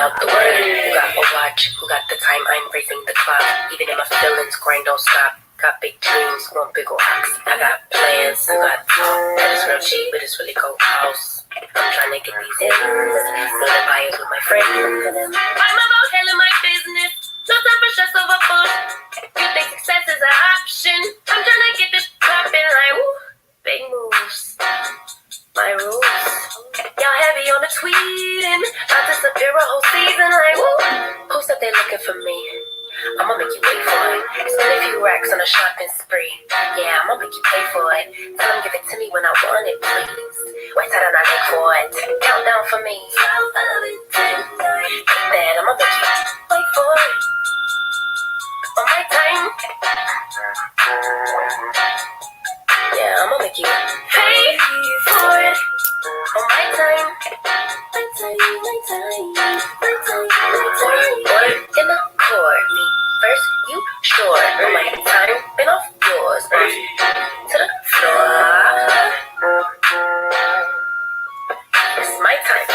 out the word. Who got a watch? Who got the time? I'm racing the clock. Even in my feelings, grind don't stop. Got big dreams, want big rocks. I got plans, I got talk. But it's real cheap, but it's really cold house. I'm trying to get these ends. Know the buyers with my friends. I'm about handling my business. No time for stress over push. You think success is an option? I'm trying to get this poppin' like woo. Big moves. My rules. Y'all heavy on the tweeting. I'll disappear a whole season like woo. Who said they looking for me? I'ma make you wait for it. Spend a few racks on a shopping spree. Yeah, I'ma make you pay for it. Tell them give it to me when I want it, please. Wait till I look for it. Countdown for me. 12, 11, 10, 9. Keep that, I'ma make you wait for it. On my time. Yeah, I'ma make you pay for it. On my time. My time, my time, my time, my time. Order in the court. Me first, you sure. On my time, been off yours. To the floor. It's my time.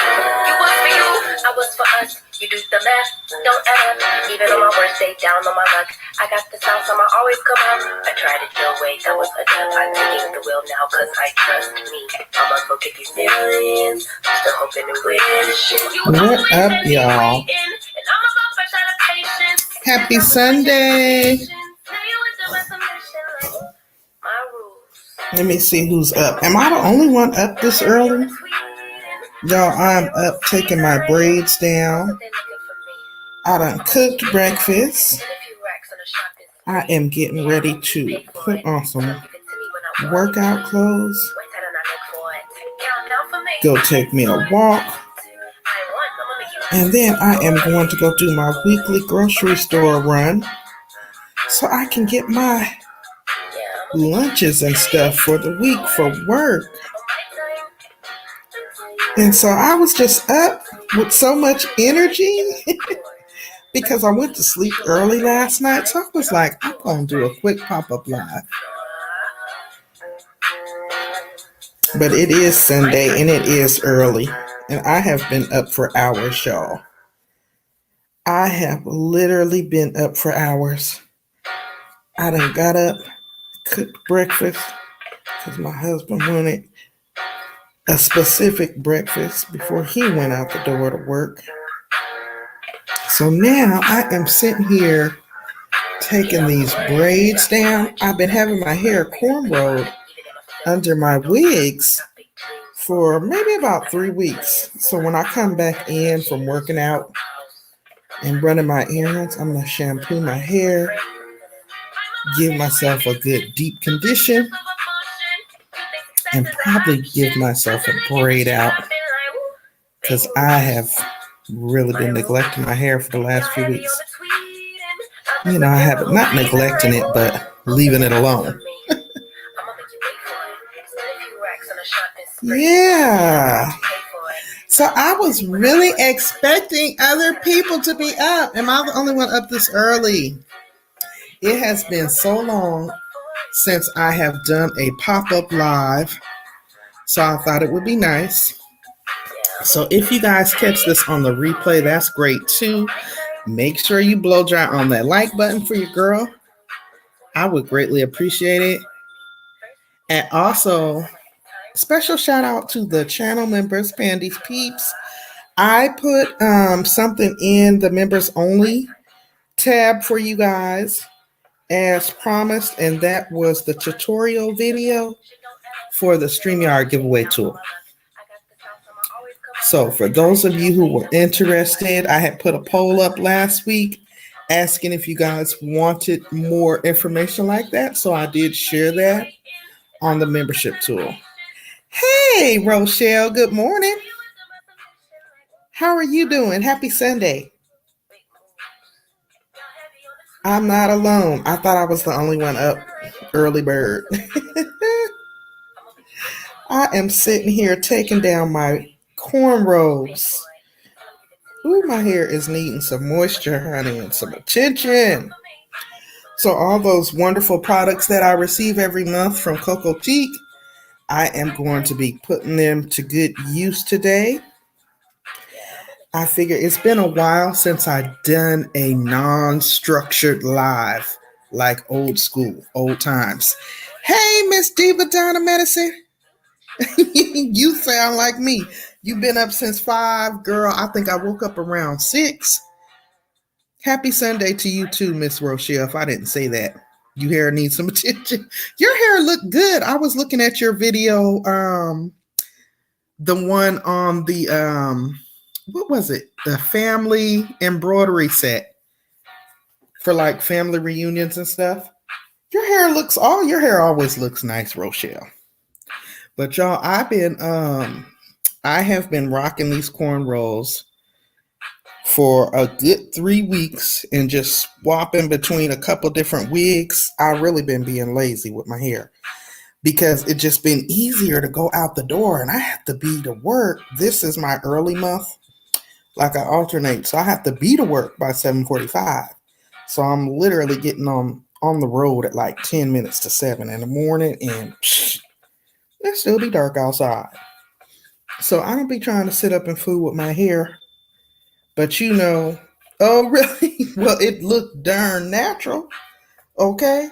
You was for you, I was for us. You do the math, don't add up. Even on my worst day, down on my luck. I got this house, I'ma always come up. I tried it your way, that was a dub. I'm taking the wheel now, cause I trust me. I'ma go get these millions. I'm still hoping and wishing. What up, y'all? Happy Sunday. Let me see who's up. Am I the only one up this early? Y'all, I'm up taking my braids down. I done cooked breakfast. I am getting ready to put on some workout clothes. Go take me a walk. And then I am going to go do my weekly grocery store run so I can get my lunches and stuff for the week for work. And so I was just up with so much energy because I went to sleep early last night. So I was like, I'm going to do a quick pop-up live. But it is Sunday and it is early. And I have been up for hours, y'all. I have literally been up for hours. I done got up, cooked breakfast because my husband wanted a specific breakfast before he went out the door to work. So now I am sitting here taking these braids down. I've been having my hair cornrowed under my wigs for maybe about 3 weeks. So when I come back in from working out and running my errands, I'm going to shampoo my hair, give myself a good deep condition, and probably give myself a braid out because I have really been neglecting my hair for the last few weeks. You know, I haven't, not neglecting it, but leaving it alone. Yeah. So I was really expecting other people to be up. Am I the only one up this early? It has been so long since I have done a pop-up live, so I thought it would be nice. So if you guys catch this on the replay, that's great too. Make sure you blow dry on that like button for your girl. I would greatly appreciate it. And also, special shout out to the channel members, Pandy's Peeps. I put something in the members only tab for you guys as promised, and that was the tutorial video for the StreamYard giveaway tool. So for those of you who were interested, I had put a poll up last week asking if you guys wanted more information like that. So I did share that on the membership tool. Hey, Rochelle, good morning. How are you doing? Happy Sunday. I'm not alone. I thought I was the only one up. Early bird. I am sitting here taking down my cornrows. Ooh, my hair is needing some moisture, honey, and some attention. So all those wonderful products that I receive every month from Coco Cheek, I am going to be putting them to good use today. I figure it's been a while since I've done a non-structured live, like old school, old times. Hey, Miss Diva Donna Medicine. You sound like me. You've been up since 5, girl. I think I woke up around 6. Happy Sunday to you too, Miss Rochelle. If I didn't say that, your hair needs some attention. Your hair looked good. I was looking at your video, the one on the what was it? The family embroidery set for like family reunions and stuff. Your hair always looks nice, Rochelle. But y'all, I have been rocking these cornrows for a good 3 weeks and just swapping between a couple different wigs. I've really been being lazy with my hair because it's just been easier to go out the door and I have to be to work. This is my early month. Like I alternate. So I have to be to work by 7:45. So I'm literally getting on the road at like 10 minutes to 7 in the morning and it'll still be dark outside. So I don't be trying to sit up and fool with my hair. But oh really? Well, it looked darn natural. Okay.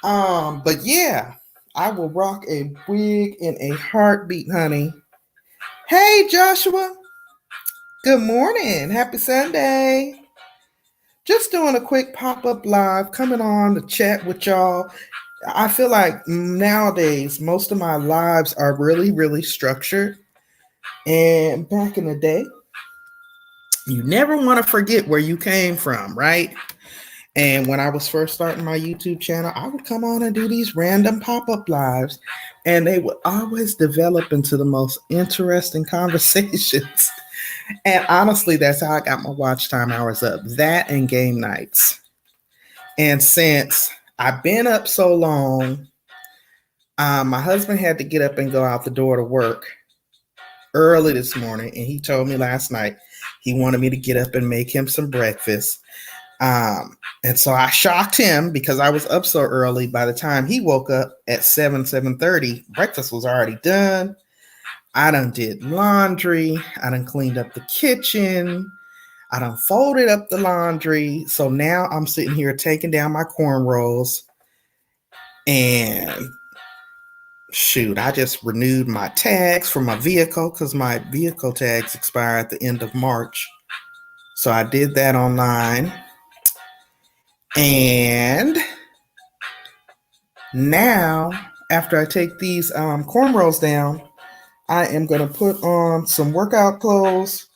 But yeah, I will rock a wig in a heartbeat, honey. Hey, Joshua. Good morning. Happy Sunday. Just doing a quick pop-up live, coming on to chat with y'all. I feel like nowadays, most of my lives are really, really structured. And back in the day, you never want to forget where you came from, right? And when I was first starting my YouTube channel, I would come on and do these random pop-up lives, and they would always develop into the most interesting conversations. And honestly, that's how I got my watch time hours up. That and game nights. And since I've been up so long, my husband had to get up and go out the door to work early this morning. And he told me last night he wanted me to get up and make him some breakfast. And so I shocked him because I was up so early. By the time he woke up at 7:30, breakfast was already done. I done did laundry. I done cleaned up the kitchen. I done folded up the laundry. So now I'm sitting here taking down my cornrows. And shoot, I just renewed my tags for my vehicle because my vehicle tags expire at the end of March. So I did that online. And now, after I take these cornrows down, I am going to put on some workout clothes,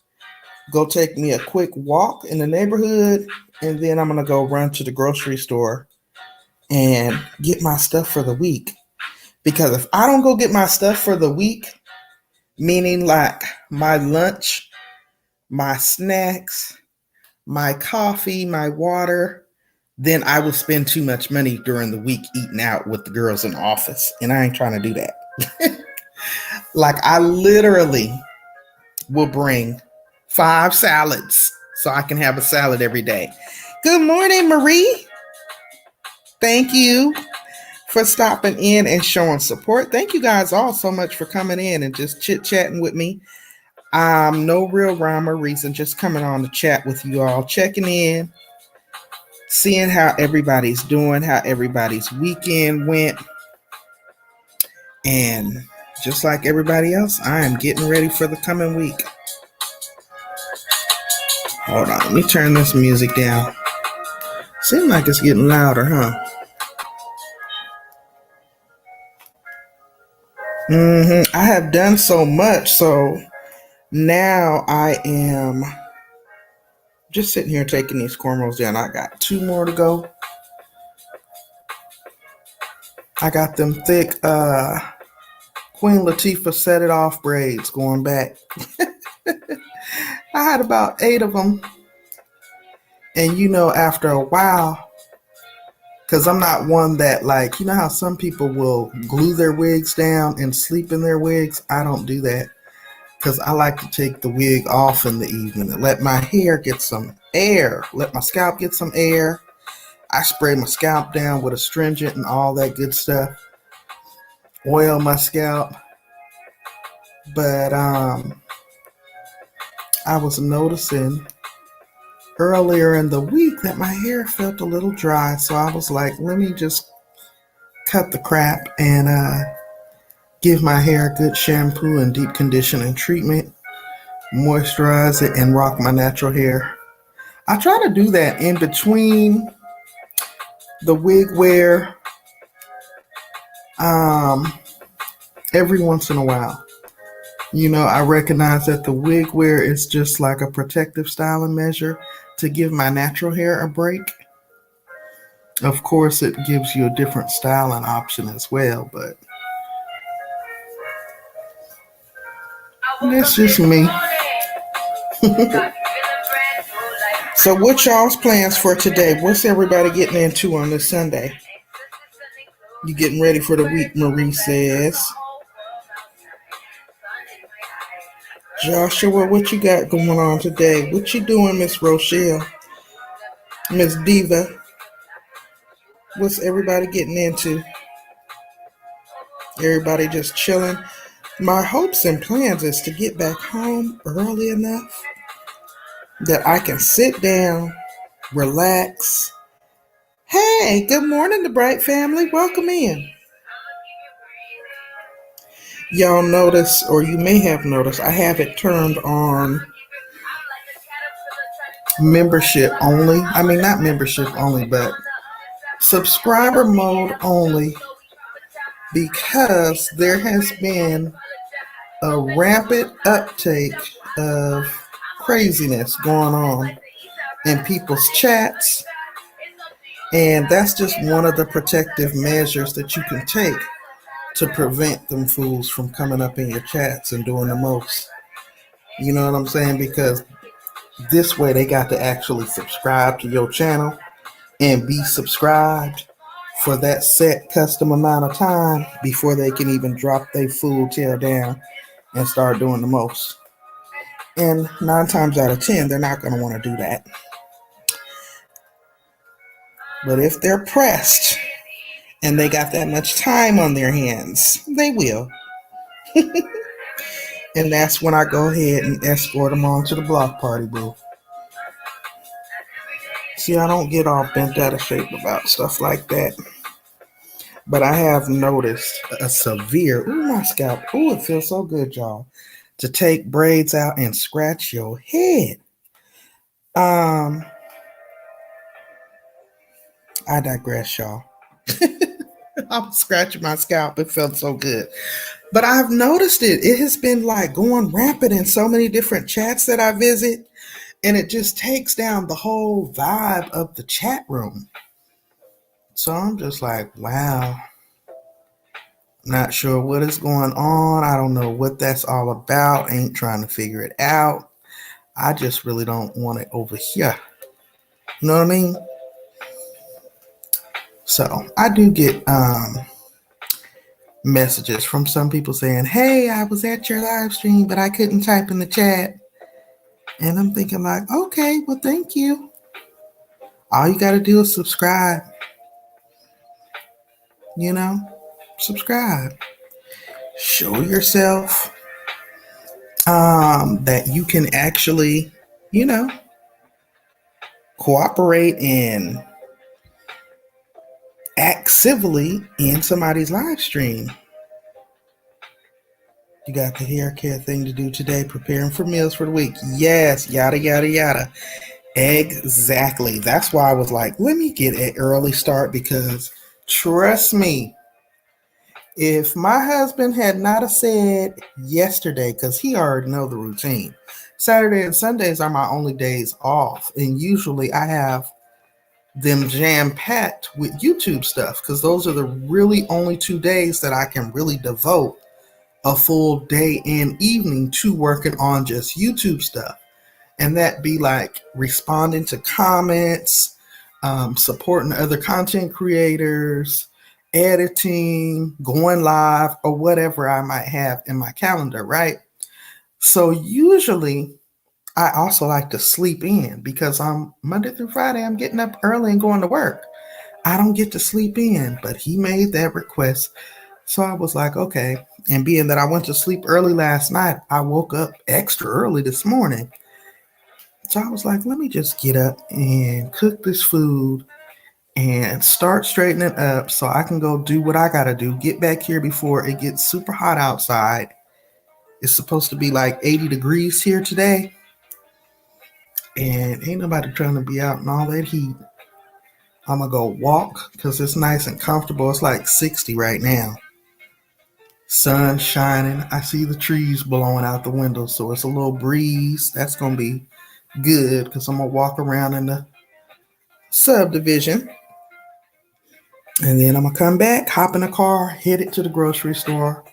go take me a quick walk in the neighborhood, and then I'm going to go run to the grocery store and get my stuff for the week. Because if I don't go get my stuff for the week, meaning like my lunch, my snacks, my coffee, my water, then I will spend too much money during the week eating out with the girls in the office. And I ain't trying to do that. Like I literally will bring 5 salads so I can have a salad every day. Good morning, Marie. Thank you for stopping in and showing support. Thank you guys all so much for coming in and just chit-chatting with me. No real rhyme or reason, just coming on to chat with you all, checking in, seeing how everybody's doing, how everybody's weekend went. And just like everybody else, I am getting ready for the coming week. Hold on, let me turn this music down. Seems like it's getting louder, huh? I have done so much, so now I am just sitting here taking these cornrows down. I got 2 more to go. I got them thick Queen Latifah set it off braids going back. I had about 8 of them. And after a while, because I'm not one that like, how some people will glue their wigs down and sleep in their wigs? I don't do that because I like to take the wig off in the evening and let my hair get some air, let my scalp get some air. I spray my scalp down with astringent and all that good stuff. oil my scalp. But I was noticing earlier in the week that my hair felt a little dry. So I was like, let me just cut the crap and give my hair a good shampoo and deep conditioning treatment, moisturize it, and rock my natural hair. I try to do that in between the wig wear um, every once in a while. You know, I recognize that the wig wear is just like a protective styling measure to give my natural hair a break. Of course, it gives you a different styling option as well, but that's just me. So, what y'all's plans for today? What's everybody getting into on this Sunday? You getting ready for the week, Marie says. Joshua, what you got going on today? What you doing, Miss Rochelle? Miss Diva? What's everybody getting into? Everybody just chilling. My hopes and plans is to get back home early enough that I can sit down, relax. Hey, good morning, the Bright family. Welcome in. Y'all notice, or you may have noticed, I have it turned on membership only. I mean, not membership only, but subscriber mode only, because there has been a rampant uptake of craziness going on in people's chats. And that's just one of the protective measures that you can take to prevent them fools from coming up in your chats and doing the most. You know what I'm saying? Because this way they got to actually subscribe to your channel and be subscribed for that set custom amount of time before they can even drop their fool tail down and start doing the most. And 9 times out of 10, they're not going to want to do that. But if they're pressed and they got that much time on their hands, they will. And that's when I go ahead and escort them on to the block party booth. See, I don't get all bent out of shape about stuff like that. But I have noticed a severe, my scalp, it feels so good, y'all, to take braids out and scratch your head. I digress, y'all. I was scratching my scalp. It felt so good. But I've noticed it. It has been like going rampant in so many different chats that I visit. And it just takes down the whole vibe of the chat room. So I'm just like, wow. Not sure what is going on. I don't know what that's all about. Ain't trying to figure it out. I just really don't want it over here. You know what I mean? So I do get messages from some people saying, hey, I was at your live stream, but I couldn't type in the chat. And I'm thinking like, okay, well, thank you. All you got to do is subscribe. You know, subscribe. Show yourself that you can actually, cooperate and act civilly in somebody's live stream. You got the hair care thing to do today, preparing for meals for the week. Yes, yada, yada, yada. Exactly. That's why I was like, let me get an early start, because trust me, if my husband had not have said yesterday, because he already know the routine, Saturday and Sundays are my only days off. And usually I have them jam-packed with YouTube stuff, because those are the really only 2 days that I can really devote a full day and evening to working on just YouTube stuff. And that be like responding to comments, supporting other content creators, editing, going live, or whatever I might have in my calendar, right? So usually I also like to sleep in, because on Monday through Friday, I'm getting up early and going to work. I don't get to sleep in, but he made that request So I was like, okay. And being that I went to sleep early last night, I woke up extra early this morning. So I was like, let me just get up and cook this food and start straightening up so I can go do what I got to do. Get back here before it gets super hot outside. It's supposed to be like 80 degrees here today. And ain't nobody trying to be out in all that heat. I'm going to go walk because it's nice and comfortable. It's like 60 right now. Sun shining. I see the trees blowing out the window. So it's a little breeze. That's going to be good because I'm going to walk around in the subdivision. And then I'm going to come back, hop in the car, head it to the grocery store.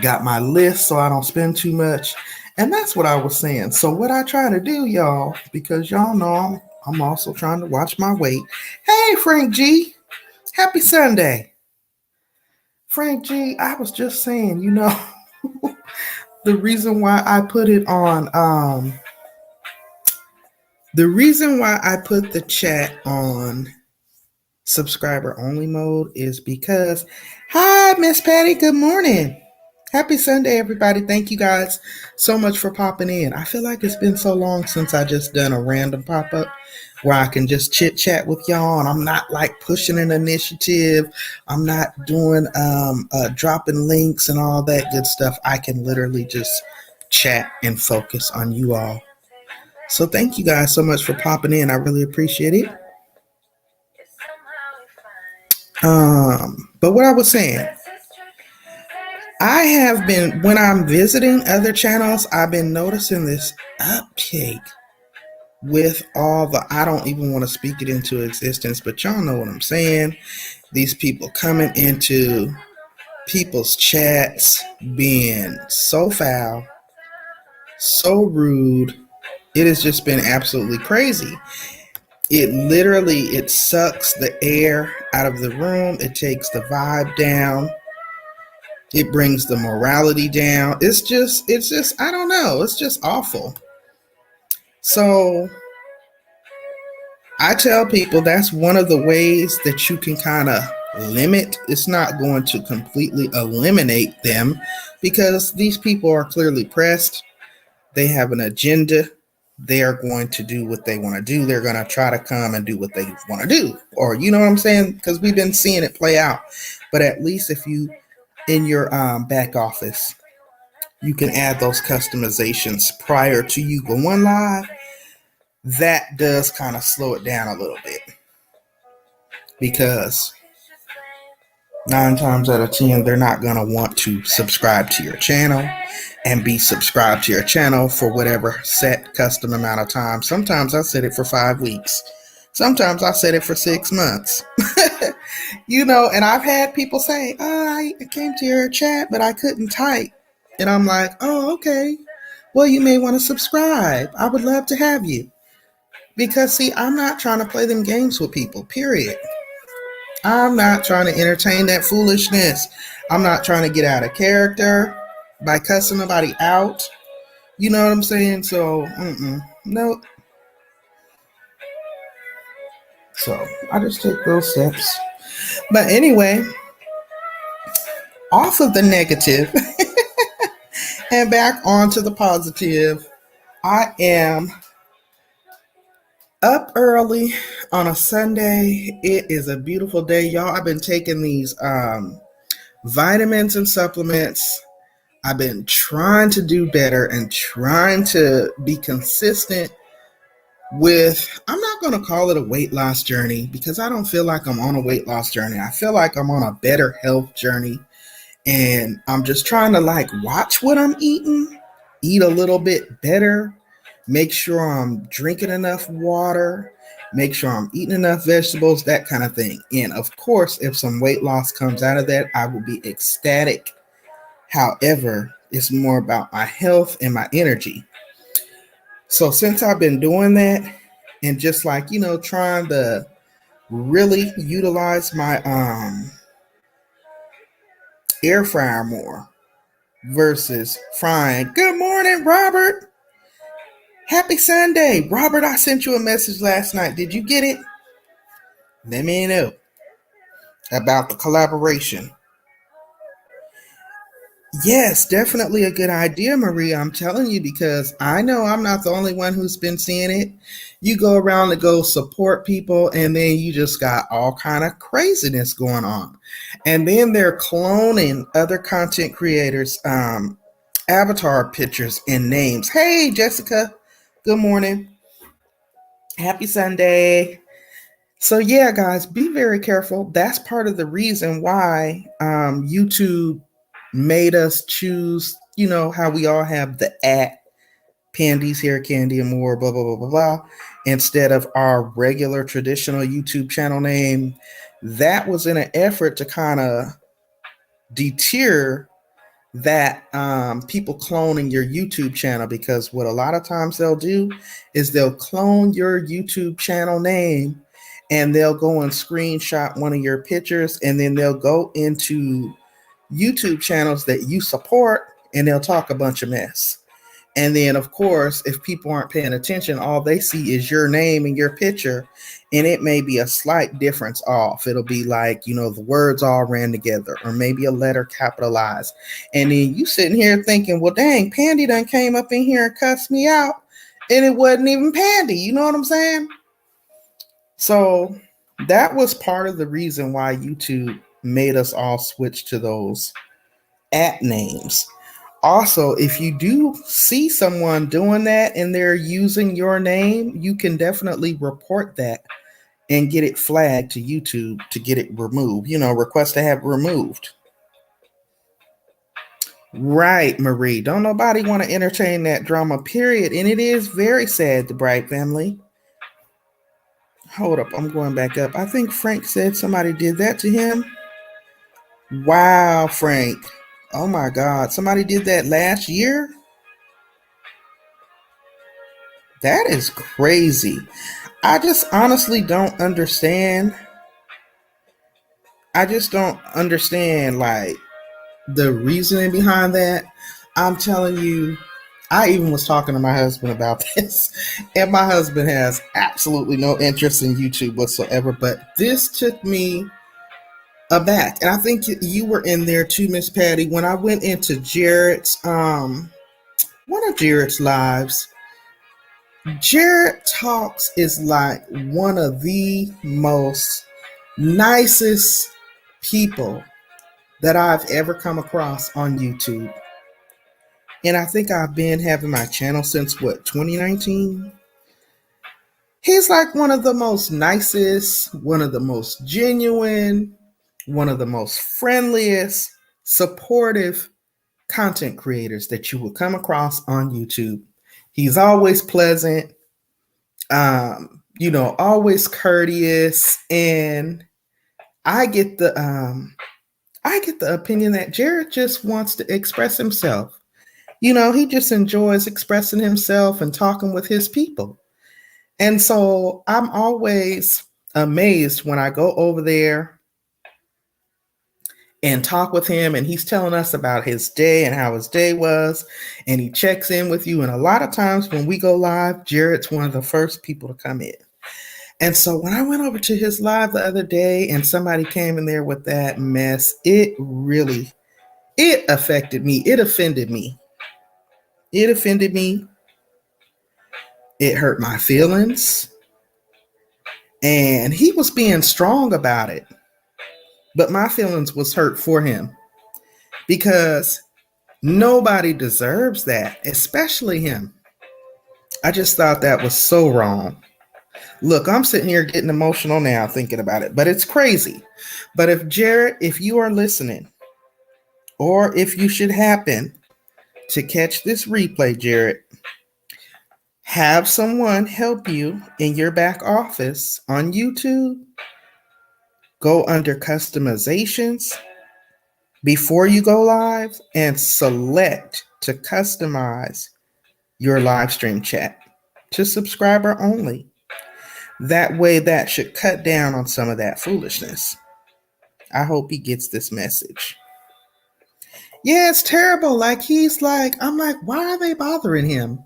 Got my list so I don't spend too much. And that's what I was saying. So what I try to do, y'all, because y'all know I'm also trying to watch my weight. Hey, Frank G. Happy Sunday. Frank G, I was just saying, the reason why I put it on, the reason why I put the chat on subscriber only mode is because, hi, Miss Patty, good morning. Happy Sunday, everybody. Thank you guys so much for popping in. I feel like it's been so long since I just done a random pop-up where I can just chit chat with y'all and I'm not like pushing an initiative. I'm not doing dropping links and all that good stuff. I can literally just chat and focus on you all. So thank you guys so much for popping in. I really appreciate it. But what I was saying, I have been, when I'm visiting other channels, I've been noticing this uptake with all the, I don't even want to speak it into existence, but y'all know what I'm saying. These people coming into people's chats being so foul, so rude. It has just been absolutely crazy. It sucks the air out of the room. It takes the vibe down. It brings the morality down. It's just, I don't know. It's just awful. So I tell people that's one of the ways that you can kind of limit. It's not going to completely eliminate them because these people are clearly pressed. They have an agenda. They are going to do what they want to do. They're going to try to come and do what they want to do. Or, you know what I'm saying? Because we've been seeing it play out. But at least if you, in your back office, you can add those customizations prior to you going live. That does kind of slow it down a little bit. Because 9 times out of 10, they're not going to want to subscribe to your channel and be subscribed to your channel for whatever set custom amount of time. Sometimes I set it for 5 weeks. Sometimes I set it for 6 months. And I've had people say, I came to your chat, but I couldn't type. And I'm like, oh, okay. Well, you may want to subscribe. I would love to have you. Because, see, I'm not trying to play them games with people, period. I'm not trying to entertain that foolishness. I'm not trying to get out of character by cussing somebody out. You know what I'm saying? So, no. So, I just take those steps. But anyway, off of the negative and back onto the positive, I am up early on a Sunday. It is a beautiful day, y'all. I've been taking these vitamins and supplements. I've been trying to do better and trying to be consistent with, I'm not going to call it a weight loss journey because I don't feel like I'm on a weight loss journey. I feel like I'm on a better health journey. And I'm just trying to watch what I'm eating, eat a little bit better, make sure I'm drinking enough water, make sure I'm eating enough vegetables, that kind of thing. And of course, if some weight loss comes out of that, I will be ecstatic. However, it's more about my health and my energy. So since I've been doing that and just trying to really utilize my air fryer more versus frying. Good morning, Robert. Happy Sunday. Robert, I sent you a message last night. Did you get it? Let me know about the collaboration. Yes, definitely a good idea, Marie. I'm telling you because I know I'm not the only one who's been seeing it. You go around to go support people, and then you just got all kind of craziness going on. And then they're cloning other content creators' avatar pictures and names. Hey, Jessica. Good morning. Happy Sunday. So yeah, guys, be very careful. That's part of the reason why YouTube made us choose. You know how we all have the at Pandy's Hair Candy and More, blah blah blah blah blah, instead of our regular traditional YouTube channel name. That was in an effort to kind of deter that people cloning your YouTube channel, because what a lot of times they'll do is they'll clone your YouTube channel name and they'll go and screenshot one of your pictures, and then they'll go into YouTube channels that you support and they'll talk a bunch of mess. And then, of course, if people aren't paying attention, all they see is your name and your picture, and it may be a slight difference off. It'll be like, the words all ran together, or maybe a letter capitalized. And then you sitting here thinking, well, dang, Pandy done came up in here and cussed me out, and it wasn't even Pandy. You know what I'm saying? So that was part of the reason why YouTube made us all switch to those at names. Also, if you do see someone doing that and they're using your name, you can definitely report that and get it flagged to YouTube to get it removed. Request to have it removed. Right, Marie. Don't nobody want to entertain that drama, period. And it is very sad, the Bright family. Hold up, I'm going back up. I think Frank said somebody did that to him. Wow, Frank. Oh my God. Somebody did that last year? That is crazy. I just honestly don't understand. I just don't understand, like, the reasoning behind that. I'm telling you, I even was talking to my husband about this, and my husband has absolutely no interest in YouTube whatsoever. But this took me aback, and I think you were in there too, Miss Patty. When I went into Jared's, one of Jared's lives, Jared Talks is like one of the most nicest people that I've ever come across on YouTube. And I think I've been having my channel since 2019? He's like one of the most nicest, one of the most genuine, one of the most friendliest, supportive content creators that you will come across on YouTube. He's always pleasant, always courteous, and I get the opinion that Jared just wants to express himself. He just enjoys expressing himself and talking with his people. And so I'm always amazed when I go over there and talk with him, and he's telling us about his day and how his day was, and he checks in with you. And a lot of times when we go live, Jared's one of the first people to come in. And so when I went over to his live the other day and somebody came in there with that mess, it affected me. It offended me. It offended me. It hurt my feelings. And he was being strong about it. But my feelings was hurt for him, because nobody deserves that, especially him. I just thought that was so wrong. Look, I'm sitting here getting emotional now thinking about it, but it's crazy. But if Jared, if you are listening, or if you should happen to catch this replay, Jared, have someone help you in your back office on YouTube. Go under customizations before you go live and select to customize your live stream chat to subscriber only. That way, that should cut down on some of that foolishness. I hope he gets this message. Yeah, it's terrible. I'm like, why are they bothering him?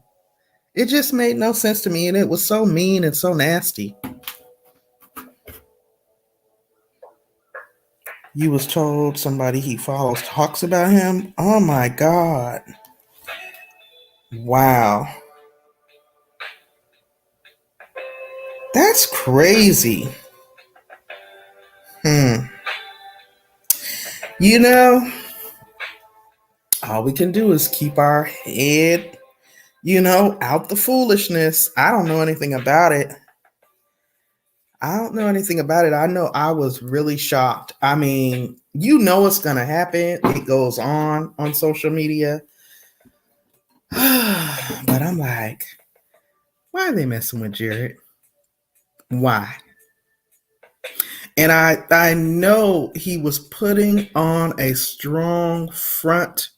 It just made no sense to me, and it was so mean and so nasty. You was told somebody he follows talks about him? Oh my God. Wow. That's crazy. Hmm. You know, all we can do is keep our head, out the foolishness. I don't know anything about it. I don't know anything about it. I know I was really shocked. I mean, what's going to happen. It goes on social media. But I'm like, why are they messing with Jared? Why? And I know he was putting on a strong front.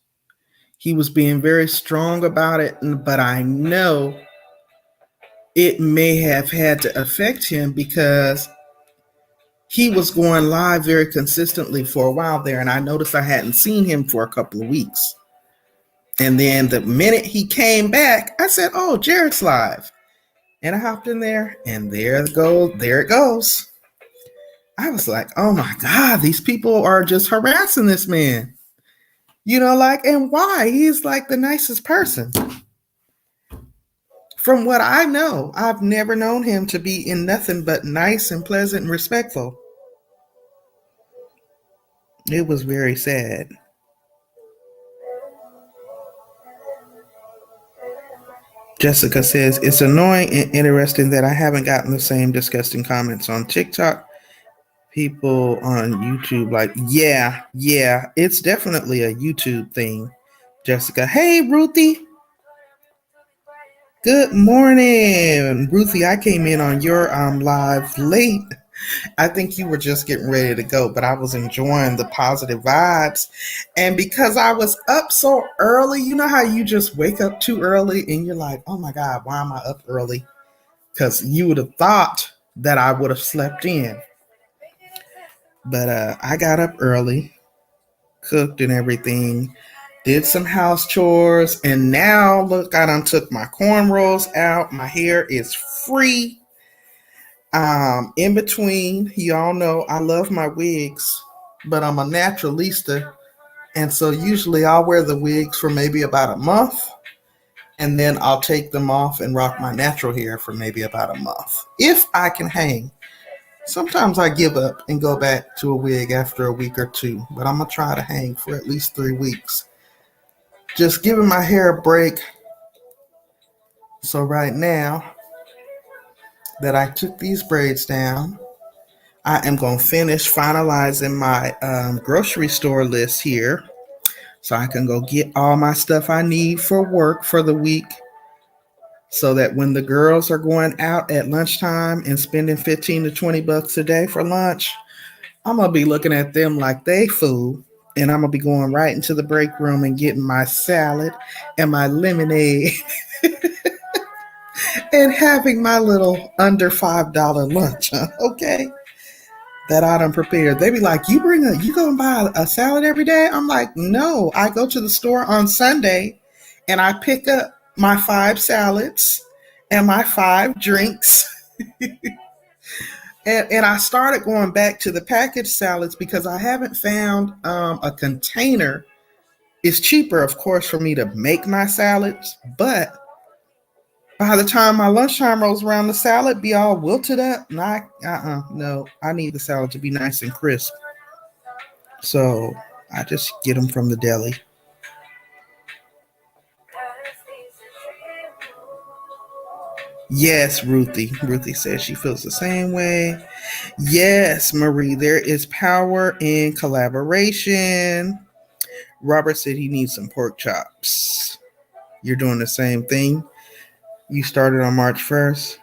He was being very strong about it, but I know it may have had to affect him because he was going live very consistently for a while there, and I noticed I hadn't seen him for a couple of weeks. And then the minute he came back, I said, "Oh, Jared's live," and I hopped in there, and there it goes. I was like, "Oh my God, these people are just harassing this man." And why? He's like the nicest person. From what I know, I've never known him to be in nothing but nice and pleasant and respectful. It was very sad. Jessica says, "It's annoying and interesting that I haven't gotten the same disgusting comments on TikTok. People on YouTube, like, yeah, it's definitely a YouTube thing." Jessica, hey, Ruthie. Good morning. Ruthie, I came in on your live late. I think you were just getting ready to go, but I was enjoying the positive vibes. And because I was up so early, you know how you just wake up too early and you're like, oh my God, why am I up early? Because you would have thought that I would have slept in. But I got up early, cooked and everything, did some house chores, and now look, I done took my cornrows out. My hair is free. In between, y'all know I love my wigs, but I'm a naturalista, and so usually I'll wear the wigs for maybe about a month, and then I'll take them off and rock my natural hair for maybe about a month, if I can hang. Sometimes I give up and go back to a wig after a week or two, but I'm gonna try to hang for at least 3 weeks. Just giving my hair a break. So right now that I took these braids down, I am going to finish finalizing my grocery store list here so I can go get all my stuff I need for work for the week, so that when the girls are going out at lunchtime and spending 15 to 20 bucks a day for lunch, I'm going to be looking at them like they fool. And I'm going to be going right into the break room and getting my salad and my lemonade and having my little under $5 lunch. Okay. That I done prepared. They be like, you go and buy a salad every day? I'm like, no, I go to the store on Sunday and I pick up my 5 salads and my 5 drinks. And I started going back to the packaged salads because I haven't found a container. It's cheaper, of course, for me to make my salads, but by the time my lunchtime rolls around, the salad be all wilted up. No, I need the salad to be nice and crisp. So I just get them from the deli. Yes, Ruthie. Ruthie says she feels the same way. Yes, Marie, there is power in collaboration. Robert said he needs some pork chops. You're doing the same thing. You started on March 1st.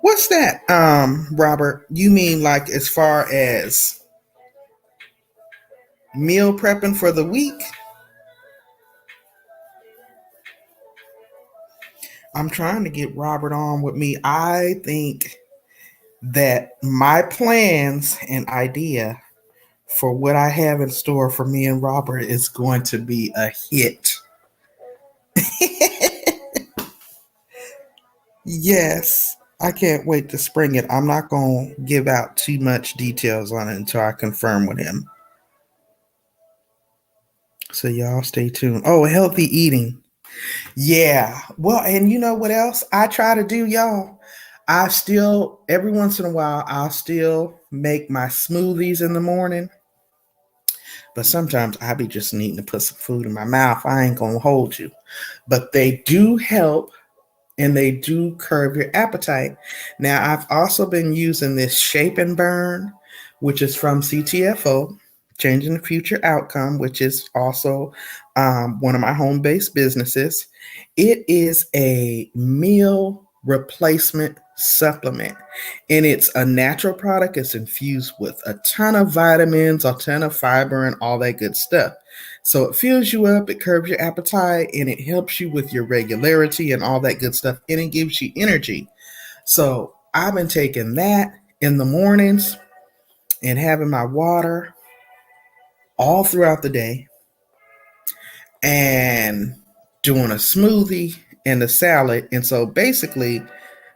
What's that, Robert? You mean like as far as meal prepping for the week? I'm trying to get Robert on with me. I think that my plans and idea for what I have in store for me and Robert is going to be a hit. Yes. I can't wait to spring it. I'm not going to give out too much details on it until I confirm with him. So y'all stay tuned. Oh, healthy eating. Yeah. Well, and you know what else I try to do, y'all? I still, every once in a while, I'll still make my smoothies in the morning. But sometimes I be just needing to put some food in my mouth. I ain't going to hold you. But they do help and they do curb your appetite. Now, I've also been using this Shape and Burn, which is from CTFO, Changing the Future Outcome, which is also one of my home based businesses. It is a meal replacement supplement, and it's a natural product. It's infused with a ton of vitamins, a ton of fiber, and all that good stuff. So it fills you up, it curbs your appetite, and it helps you with your regularity and all that good stuff, and it gives you energy. So I've been taking that in the mornings and having my water all throughout the day and doing a smoothie and a salad. And so basically,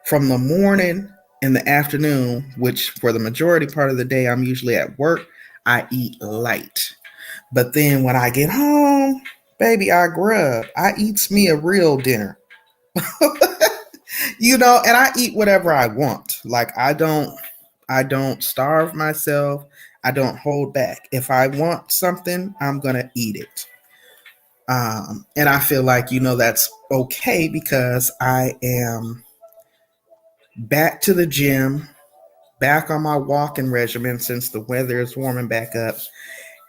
from the morning and the afternoon, which for the majority part of the day, I'm usually at work, I eat light. But then when I get home, baby, I grub. I eats me a real dinner. And I eat whatever I want. Like I don't starve myself. I don't hold back. If I want something, I'm gonna eat it. And I feel like that's okay because I am back to the gym, back on my walking regimen since the weather is warming back up,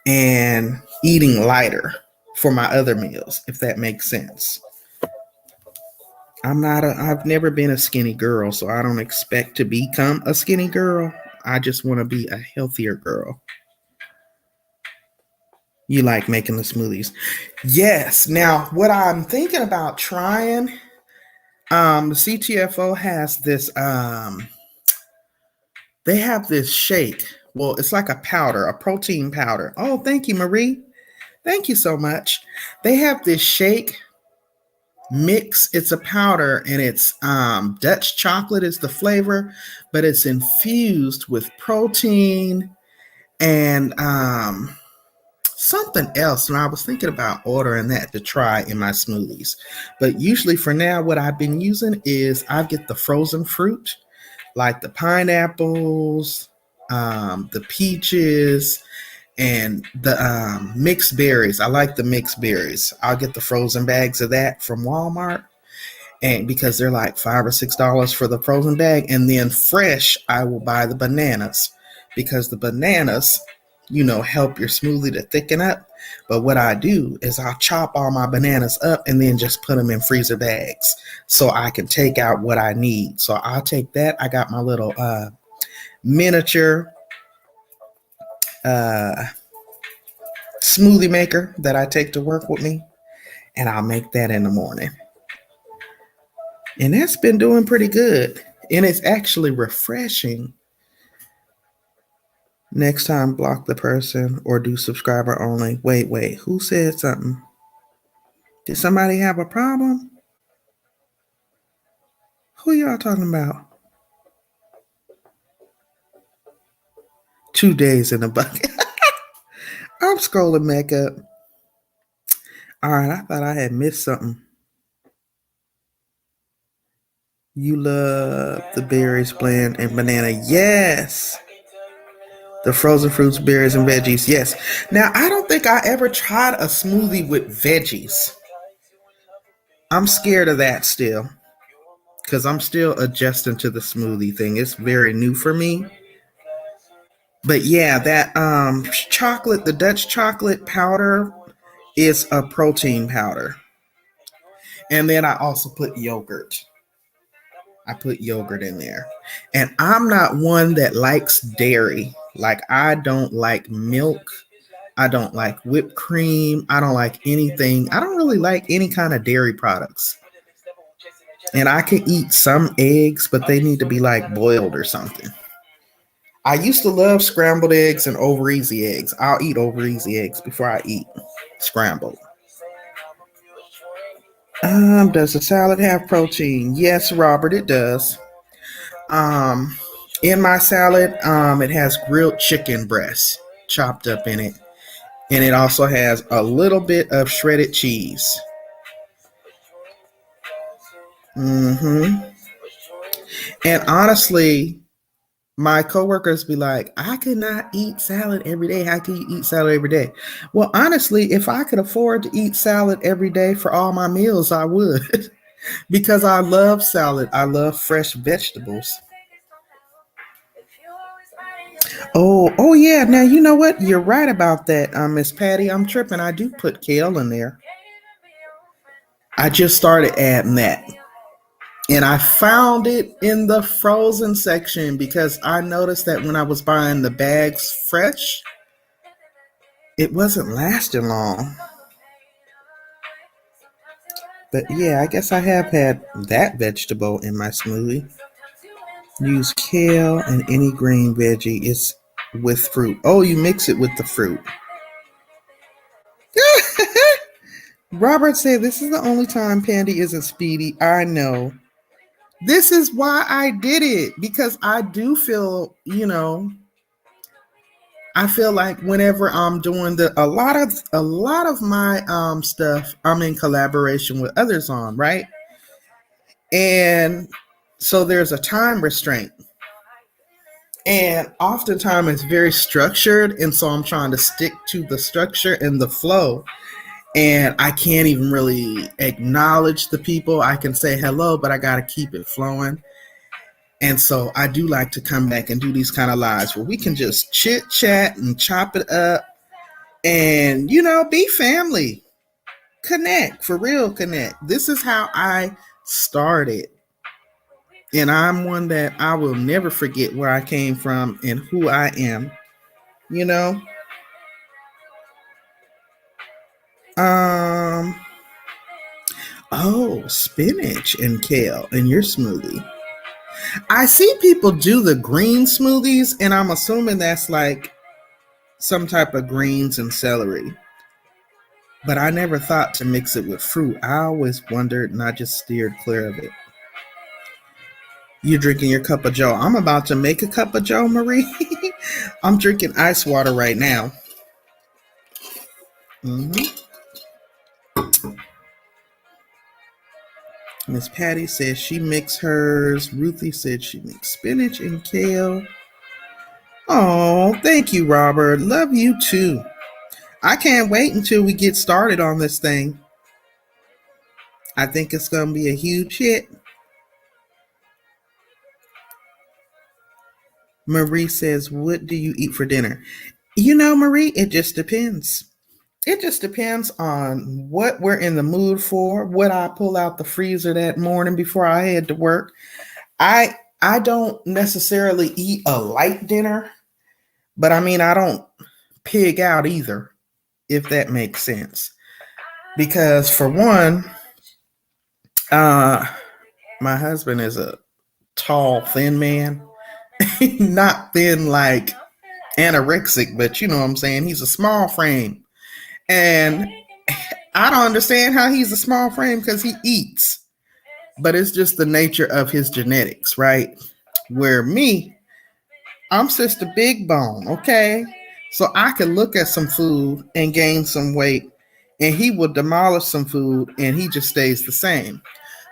and eating lighter for my other meals, if that makes sense. I've never been a skinny girl, so I don't expect to become a skinny girl. I just want to be a healthier girl. You like making the smoothies? Yes. Now, what I'm thinking about trying, the CTFO has this, they have this shake. Well, it's like a powder, a protein powder. Oh, thank you, Marie. Thank you so much. They have this shake mix. It's a powder and it's Dutch chocolate is the flavor, but it's infused with protein and something else. And I was thinking about ordering that to try in my smoothies. But usually for now, what I've been using is I get the frozen fruit, like the pineapples, the peaches, and the mixed berries. I like the mixed berries. I'll get the frozen bags of that from Walmart, and because they're like $5 or $6 for the frozen bag, and then fresh, I will buy the bananas because the bananas, help your smoothie to thicken up. But what I do is I'll chop all my bananas up and then just put them in freezer bags so I can take out what I need. So I'll take that. I got my little miniature uh, smoothie maker that I take to work with me, and I'll make that in the morning. And that's been doing pretty good. And it's actually refreshing. Next time, block the person or do subscriber only. Wait. Who said something? Did somebody have a problem? Who y'all talking about? 2 days in a bucket. I'm scrolling back up. All right, I thought I had missed something. You love the berries, blend, and banana. Yes. The frozen fruits, berries, and veggies. Yes. Now, I don't think I ever tried a smoothie with veggies. I'm scared of that still because I'm still adjusting to the smoothie thing. It's very new for me. But yeah, that chocolate, the Dutch chocolate powder is a protein powder. And then I also put yogurt. I put yogurt in there. And I'm not one that likes dairy. Like I don't like milk. I don't like whipped cream. I don't like anything. I don't really like any kind of dairy products. And I can eat some eggs, but they need to be like boiled or something. I used to love scrambled eggs and over easy eggs. I'll eat over easy eggs before I eat scrambled. Does the salad have protein? Yes, Robert, it does. Um, in my salad, it has grilled chicken breast chopped up in it, and it also has a little bit of shredded cheese. Hmm. And honestly, my coworkers be like, I could not eat salad every day. How can you eat salad every day? Well, honestly, if I could afford to eat salad every day for all my meals, I would. Because I love salad. I love fresh vegetables. Oh yeah. Now you know what? You're right about that, Miss Patty. I'm tripping. I do put kale in there. I just started adding that. And I found it in the frozen section because I noticed that when I was buying the bags fresh, it wasn't lasting long. But yeah, I guess I have had that vegetable in my smoothie. Use kale and any green veggie. It's with fruit. Oh, you mix it with the fruit. Robert said this is the only time Pandy isn't speedy. I know. This is why I did it because I do feel, I feel like whenever I'm doing a lot of my stuff, I'm in collaboration with others on, right? And so there's a time restraint. And oftentimes it's very structured, and so I'm trying to stick to the structure and the flow. And I can't even really acknowledge the people. I can say hello, but I got to keep it flowing. And so I do like to come back and do these kind of lives where we can just chit chat and chop it up and, be family, connect, for real, connect. This is how I started. And I'm one that I will never forget where I came from and who I am, you know? Um, oh, spinach and kale in your smoothie. I see people do the green smoothies, and I'm assuming that's like some type of greens and celery. But I never thought to mix it with fruit. I always wondered and I just steered clear of it. You're drinking your cup of Joe. I'm about to make a cup of Joe, Marie. I'm drinking ice water right now. Hmm. Miss Patty says she mixed hers. Ruthie said she mixed spinach and kale. Oh, thank you, Robert. Love you too. I can't wait until we get started on this thing. I think it's going to be a huge hit. Marie says, what do you eat for dinner? Marie, it just depends. It just depends on what we're in the mood for, what I pull out the freezer that morning before I head to work. I don't necessarily eat a light dinner, but I mean I don't pig out either, if that makes sense. Because for one, uh my husband is a tall, thin man. Not thin like anorexic, but you know what I'm saying? He's a small frame. And I don't understand how he's a small frame because he eats. But it's just the nature of his genetics, right? Where me, I'm just a big bone, okay? So I can look at some food and gain some weight, and he will demolish some food and he just stays the same.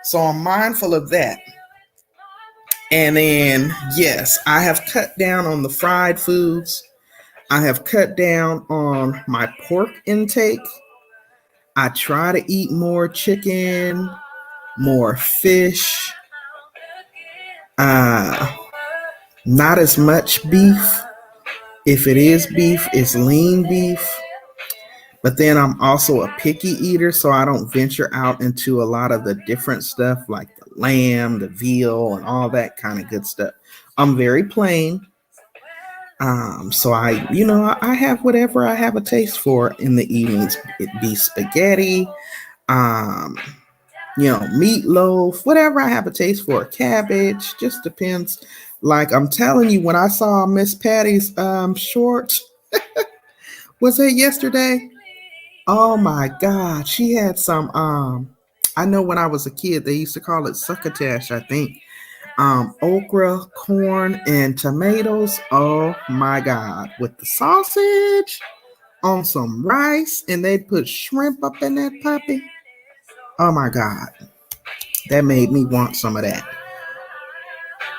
So I'm mindful of that. And then, yes, I have cut down on the fried foods. I have cut down on my pork intake. I try to eat more chicken, more fish, uh, not as much beef. If it is beef, it's lean beef. But then I'm also a picky eater, so I don't venture out into a lot of the different stuff like the lamb, the veal, and all that kind of good stuff. I'm very plain. So I have whatever I have a taste for in the evenings. It be spaghetti, um, meatloaf, whatever I have a taste for. Cabbage, just depends. Like I'm telling you, when I saw Miss Patty's shorts, was it yesterday? Oh my God, she had some. I know when I was a kid, they used to call it succotash, I think. okra, corn, and tomatoes. Oh my God. With the sausage on some rice, and they put shrimp up in that puppy. Oh my God. That made me want some of that.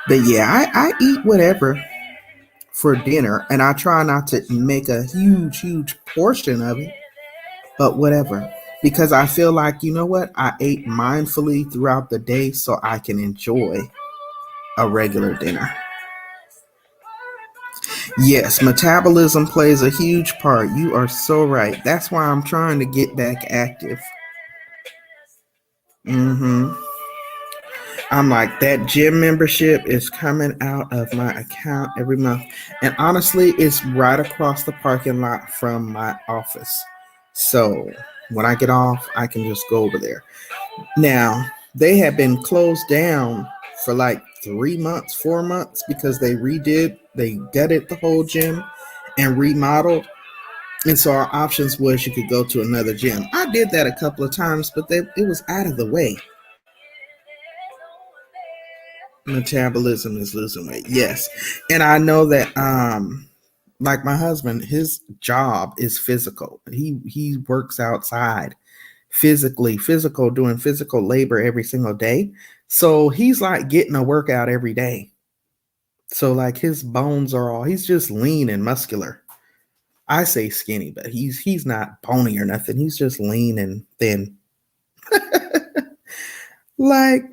But yeah, I eat whatever for dinner, and I try not to make a huge portion of it, but whatever. Because I feel like, you know what? I ate mindfully throughout the day so I can enjoy a regular dinner. Yes, metabolism plays a huge part. You are so right. That's why I'm trying to get back active. hmm I'm like, that gym membership is coming out of my account every month. And honestly, it's right across the parking lot from my office. So when I get off, I can just go over there. Now, they have been closed down for like 3 months, 4 months because they gutted the whole gym and remodeled. And so our options was you could go to another gym. I did that a couple of times, but it was out of the way. Metabolism is losing weight. Yes. And I know that like my husband, his job is physical. He works outside physical, doing physical labor every single day. So he's like getting a workout every day. So like his bones are all he's just lean and muscular. I say skinny, but he's not bony or nothing. He's just lean and thin. Like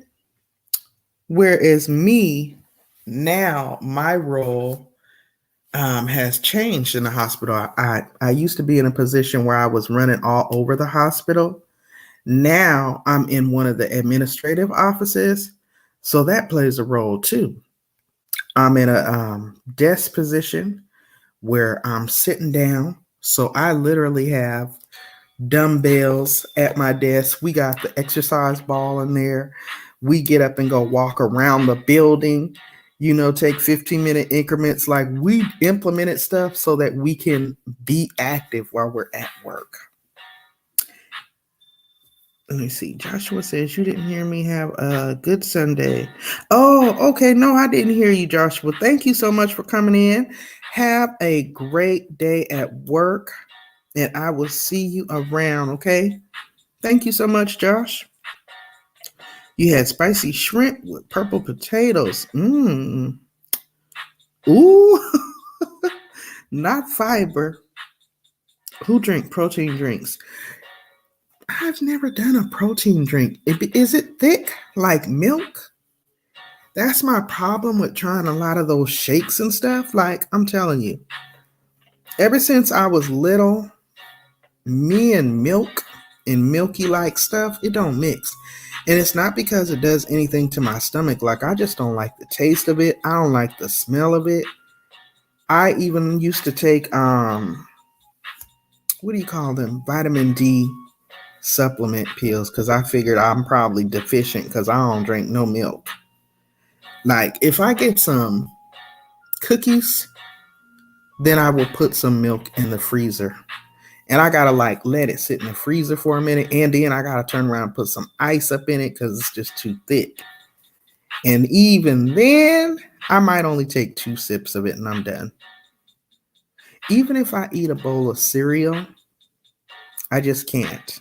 whereas me now, my role has changed in the hospital. I used to be in a position where I was running all over the hospital. Now I'm in one of the administrative offices, so that plays a role too. I'm in a desk position where I'm sitting down, so I literally have dumbbells at my desk. We got the exercise ball in there. We get up and go walk around the building, take 15-minute increments. Like we implemented stuff so that we can be active while we're at work. Let me see. Joshua says you didn't hear me have a good Sunday. Oh, okay. No, I didn't hear you, Joshua. Thank you so much for coming in. Have a great day at work, and I will see you around, okay? Thank you so much, Josh. You had spicy shrimp with purple potatoes. Ooh, not fiber. Who drink protein drinks? I've never done a protein drink. Is it thick like milk? That's my problem with trying a lot of those shakes and stuff. Like, I'm telling you, ever since I was little, me and milk and milky like stuff, it don't mix. And it's not because it does anything to my stomach. Like, I just don't like the taste of it. I don't like the smell of it. I even used to take, what do you call them? Vitamin D supplement pills because I figured I'm probably deficient because I don't drink no milk. Like, if I get some cookies, then I will put some milk in the freezer. And I gotta like let it sit in the freezer for a minute. And then I gotta turn around and put some ice up in it because it's just too thick. And even then, I might only take 2 sips of it and I'm done. Even if I eat a bowl of cereal, I just can't.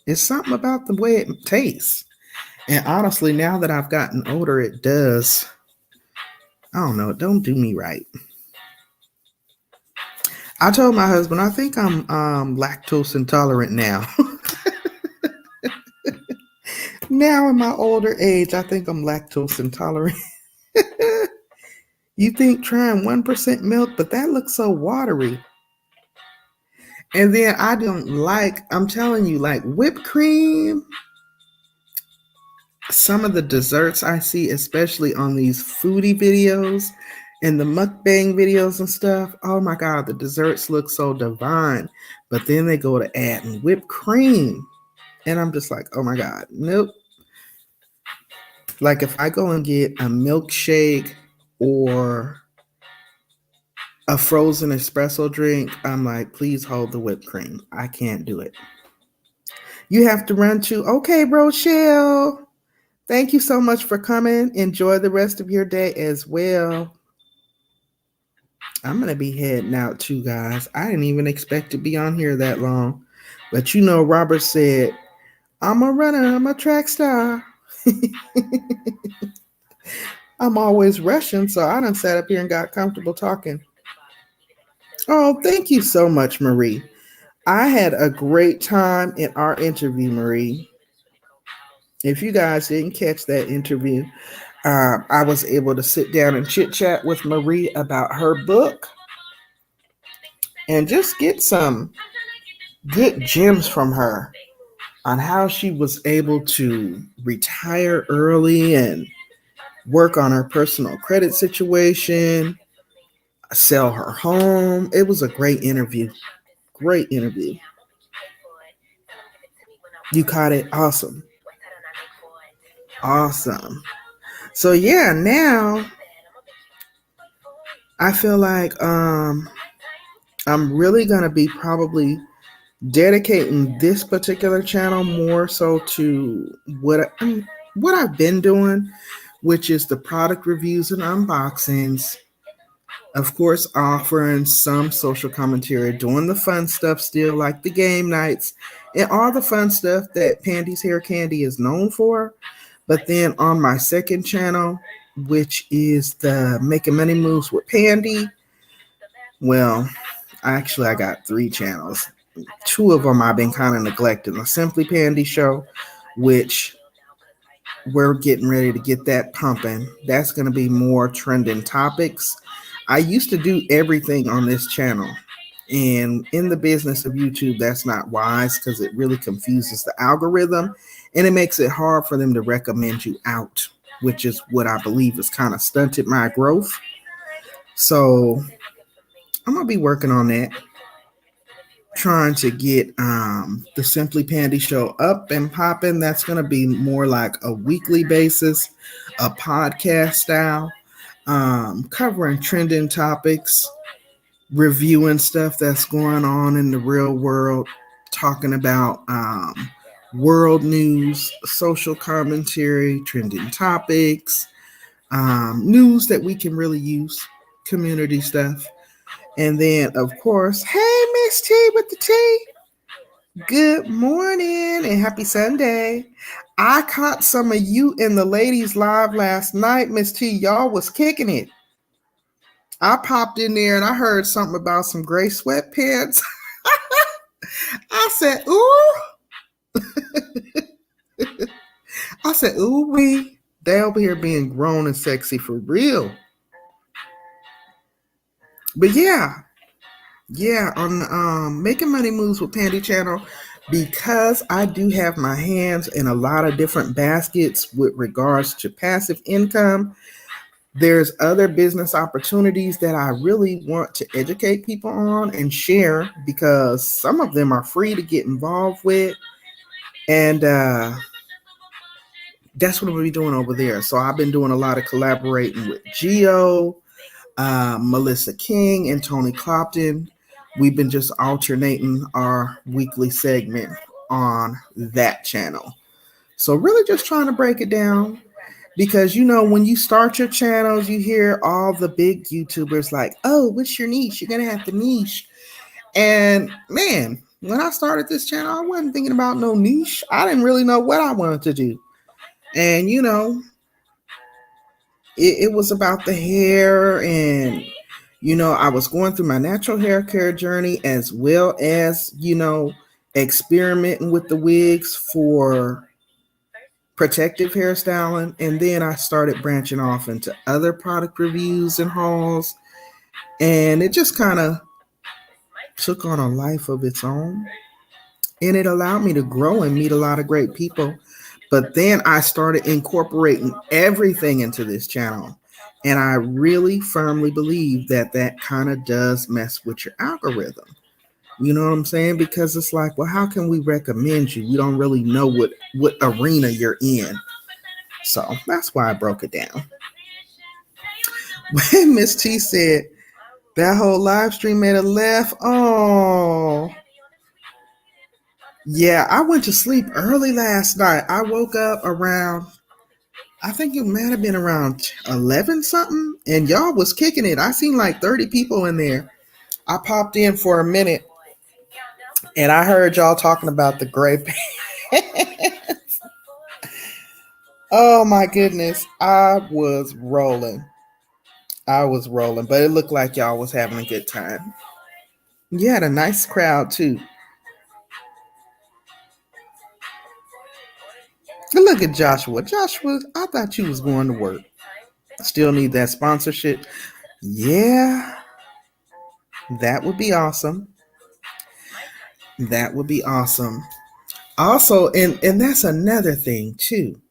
It's something about the way it tastes. And honestly, now that I've gotten older, it does. I don't know. It don't do me right. I told my husband, I think I'm lactose intolerant now. Now in my older age, I think I'm lactose intolerant. You think trying 1% milk, but that looks so watery. And then I don't like, I'm telling you, like whipped cream. Some of the desserts I see, especially on these foodie videos and the mukbang videos and stuff. Oh my God, the desserts look so divine. But then they go to adding whipped cream. And I'm just like, oh my God, nope. Like if I go and get a milkshake or a frozen espresso drink, I'm like, please hold the whipped cream. I can't do it. You have to run to, okay, Rochelle. Thank you so much for coming. Enjoy the rest of your day as well. I'm going to be heading out too, guys. I didn't even expect to be on here that long. But you know, Robert said, I'm a runner, I'm a track star. I'm always rushing, so I done sat up here and got comfortable talking. Oh, thank you so much, Marie. I had a great time in our interview, Marie. If you guys didn't catch that interview, I was able to sit down and chit chat with Marie about her book and just get some good gems from her on how she was able to retire early and work on her personal credit situation, sell her home. It was a great interview. Great interview. You caught it. Awesome. Awesome. So yeah, now I feel like I'm really gonna be probably dedicating this particular channel more so to what I've been doing, which is the product reviews and unboxings. Of course, offering some social commentary, doing the fun stuff still, like the game nights and all the fun stuff that Pandy's Hair Candy is known for. But then on my second channel, which is the Making Money Moves with Pandy, well, actually, I got three channels. Two of them I've been kind of neglecting. The Simply Pandy Show, which we're getting ready to get that pumping. That's going to be more trending topics. I used to do everything on this channel. And in the business of YouTube, that's not wise because it really confuses the algorithm and it makes it hard for them to recommend you out, which is what I believe has kind of stunted my growth. So I'm going to be working on that, trying to get the Simply Pandy Show up and popping. That's going to be more like a weekly basis, a podcast style, covering trending topics, reviewing stuff that's going on in the real world, talking about world news, social commentary, trending topics, news that we can really use, community stuff. And then, of course, hey, Miss T with the T. Good morning and happy Sunday. I caught some of you in the ladies live last night, Miss T. Y'all was kicking it. I popped in there and I heard something about some gray sweatpants. I said, ooh. I said, ooh wee. They over here being grown and sexy for real. But yeah, on Making Money Moves with Pandy channel, because I do have my hands in a lot of different baskets with regards to passive income. There's other business opportunities that I really want to educate people on and share because some of them are free to get involved with. And that's what we'll be doing over there. So I've been doing a lot of collaborating with Geo, Melissa King, and Tony Clopton. We've been just alternating our weekly segment on that channel. So really just trying to break it down. Because, you know, when you start your channels, you hear all the big YouTubers like, oh, what's your niche? You're going to have to niche. And, man, when I started this channel, I wasn't thinking about no niche. I didn't really know what I wanted to do. And, you know, it was about the hair. And, you know, I was going through my natural hair care journey as well as, you know, experimenting with the wigs for protective hairstyling, and then I started branching off into other product reviews and hauls, and it just kind of took on a life of its own, and it allowed me to grow and meet a lot of great people. But then I started incorporating everything into this channel, and I really firmly believe that that kind of does mess with your algorithm. You know what I'm saying? Because it's like, well, how can we recommend you? We don't really know what arena you're in. So that's why I broke it down. When Miss T said that whole live stream made a laugh, oh, yeah, I went to sleep early last night. I woke up around I think it might have been around 11 something, and y'all was kicking it. I seen like 30 people in there. I popped in for a minute, and I heard y'all talking about the gray pants. Oh my goodness, I was rolling. I was rolling, but it looked like y'all was having a good time. You had a nice crowd too. And look at Joshua. Joshua, I thought you was going to work. Still need that sponsorship. Yeah, that would be awesome. That would be awesome. Also, and that's another thing too.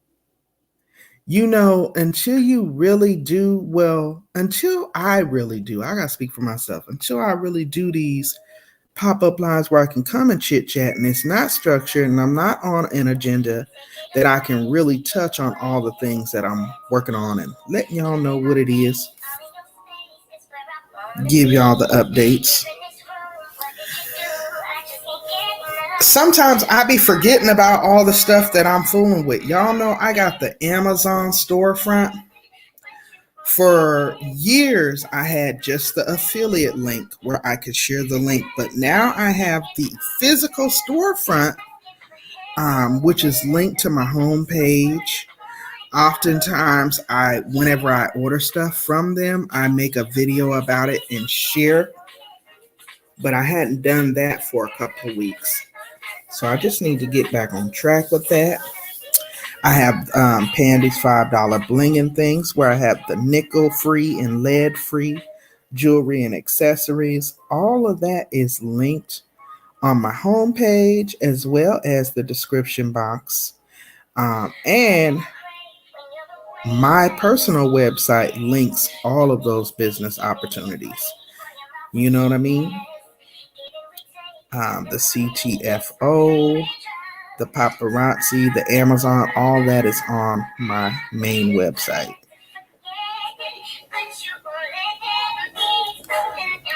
Until you really do well, until I really do, I gotta speak for myself. Until I really do these pop-up lines where I can come and chit chat and it's not structured and I'm not on an agenda, that I can really touch on all the things that I'm working on and let y'all know what it is, give y'all the updates. Sometimes I be forgetting about all the stuff that I'm fooling with. Y'all know I got the Amazon storefront. For years, I had just the affiliate link where I could share the link, but now I have the physical storefront, which is linked to my homepage. Oftentimes, whenever I order stuff from them, I make a video about it and share. But I hadn't done that for a couple of weeks, so I just need to get back on track with that. I have Pandy's $5 bling and things where I have the nickel free and lead free jewelry and accessories. All of that is linked on my homepage as well as the description box. And my personal website links all of those business opportunities. You know what I mean? The CTFO, the paparazzi, the Amazon, all that is on my main website.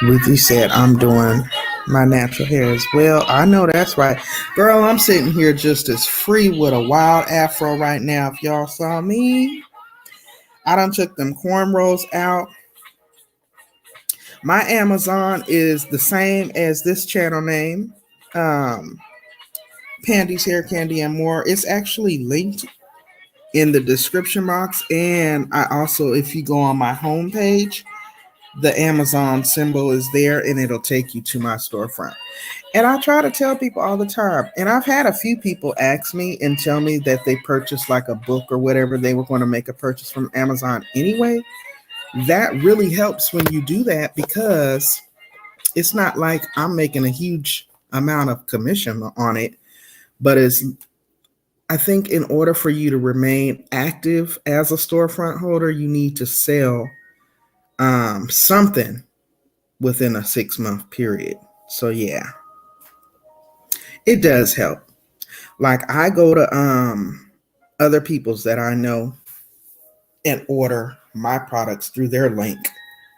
Ruthie said, I'm doing my natural hair as well. I know that's right. Girl, I'm sitting here just as free with a wild afro right now. If y'all saw me, I done took them cornrows out. My Amazon is the same as this channel name. Pandy's Hair Candy and More. It's actually linked in the description box. And I also, if you go on my homepage, the Amazon symbol is there and it'll take you to my storefront. And I try to tell people all the time. And I've had a few people ask me and tell me that they purchased like a book or whatever. They were going to make a purchase from Amazon anyway. That really helps when you do that because it's not like I'm making a huge amount of commission on it. But I think in order for you to remain active as a storefront holder, you need to sell something within a 6-month period. So yeah, it does help. Like I go to other people's that I know and order my products through their link